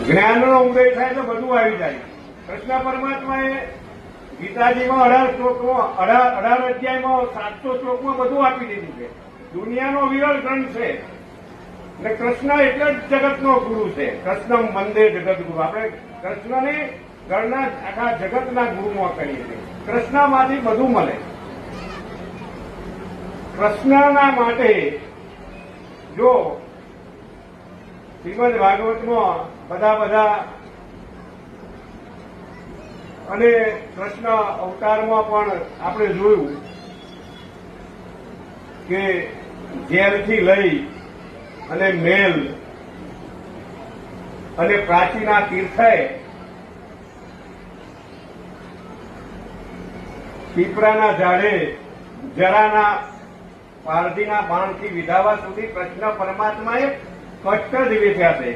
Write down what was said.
જ્ઞાનનો ઉદય થાય તો બધું આવી જાય. કૃષ્ણ પરમાત્માએ ગીતાજીમાં 18 અધ્યાયમાં 700 શ્લોકમાં બધું આપી દીધું છે. દુનિયાનો વિરલ ગ્રંથ છે. અને કૃષ્ણ એટલે જ જગતનો ગુરુ છે. કૃષ્ણ વંદે જગત ગુરુ. આપણે કૃષ્ણને ઘરના આખા જગતના ગુરુમાં કરીએ છીએ. કૃષ્ણમાંથી બધું મળે. કૃષ્ણના માટે જો શ્રીમદ ભાગવતમાં બધા અને કૃષ્ણ અવતારમાં પણ આપણે જોયું કે ઝેરથી લઈ અને મેલ અને પ્રાચીના તીર્થે પીપળાના ઝાડે જરાના પારધીના બાણથી વિધાવા સુધી કૃષ્ણ પરમાત્માએ કષ્ટ જ વેઠ્યા છે.